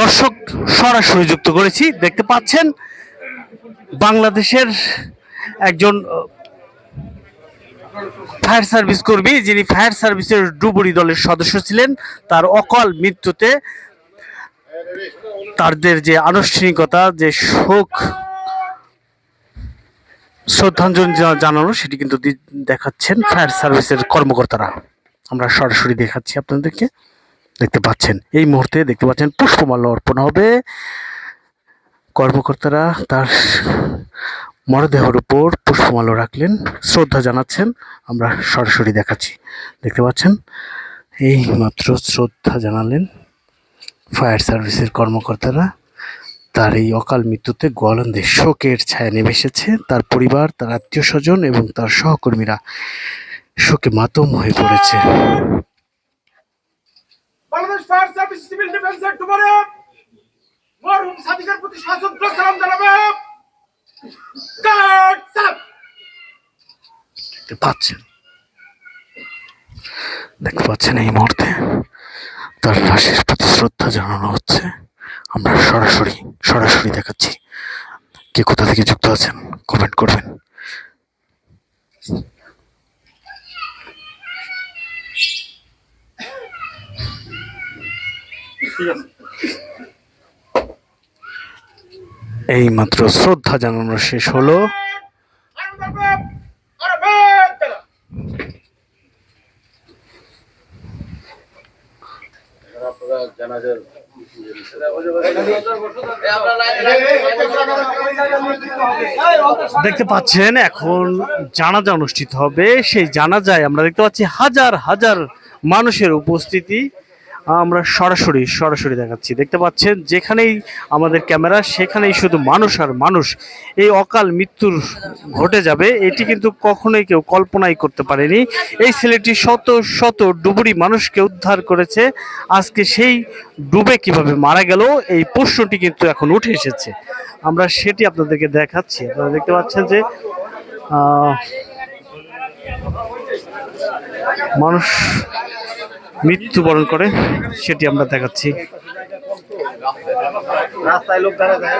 দর্শক সরাসরি যুক্ত করেছি, দেখতে পাচ্ছেন বাংলাদেশের একজন ফায়ার সার্ভিস কর্মী, যিনি ফায়ার সার্ভিসের ডুবুরি দলের সদস্য ছিলেন, তার অকাল মৃত্যুতে তাদের যে আনুষ্ঠানিকতা, যে শোক শ্রদ্ধাঞ্জলি জানানো, সেটি কিন্তু দেখাচ্ছেন ফায়ার সার্ভিসের কর্মকর্তারা। আমরা সরাসরি দেখাচ্ছি আপনাদেরকে, দেখতে পাচ্ছেন এই মুহূর্তে দেখতে পাচ্ছেন পুষ্পমাল্য অর্পণ হবে। কর্মকর্তারা তার মরদেহের উপর পুষ্পমাল্য রাখলেন, শ্রদ্ধা জানাচ্ছেন। আমরা সরাসরি দেখাচ্ছি, দেখতে পাচ্ছেন এই মাত্র শ্রদ্ধা জানালেন ফায়ার সার্ভিসের কর্মকর্তারা। তার এই অকাল মৃত্যুতে গোয়ালন্দে শোকের ছায়া নেমে এসেছে। তার পরিবার, তার আত্মীয় স্বজন এবং তার সহকর্মীরা শোকে মাতম হয়ে পড়েছে। বাংলাদেশ ফায়ার সার্ভিস সিভিল ডিফেন্সের ডুবরে মরহুম সাদিকের প্রতি সশ্রদ্ধ সালাম জানাবে। দেখতে পাচ্ছেন এই মুহূর্তে তার লাশের প্রতি শ্রদ্ধা জানানো হচ্ছে। আমরা সরাসরি দেখাচ্ছি। কে কোথা থেকে যুক্ত আছেন কমেন্ট করবেন। এই মাত্র শ্রদ্ধা জানানো শেষ হলো। দেখতে পাচ্ছেন এখন জানাজা অনুষ্ঠিত হবে। সেই জানাজায় আমরা দেখতে পাচ্ছি হাজার হাজার মানুষের উপস্থিতি। আমরা সরাসরি দেখাচ্ছি, দেখতে পাচ্ছেন যেখানেই আমাদের ক্যামেরা সেখানেই শুধু মানুষ আর মানুষ। এই অকাল মৃত্যুর ঘটে যাবে এটি কিন্তু কখনোই কেউ কল্পনাই করতে পারেনি। এই ছেলেটি শত শত ডুবুরি মানুষকে উদ্ধার করেছে, আজকে সেই ডুবে কিভাবে মারা গেল এই প্রশ্নটি কিন্তু এখন উঠে এসেছে। আমরা সেটি আপনাদেরকে দেখাচ্ছি। আপনারা দেখতে পাচ্ছেন যে মানুষ মৃত্যুবরণ করে, সেটি আমরা দেখাচ্ছি। রাস্তায় লোক দাঁড়া যায়।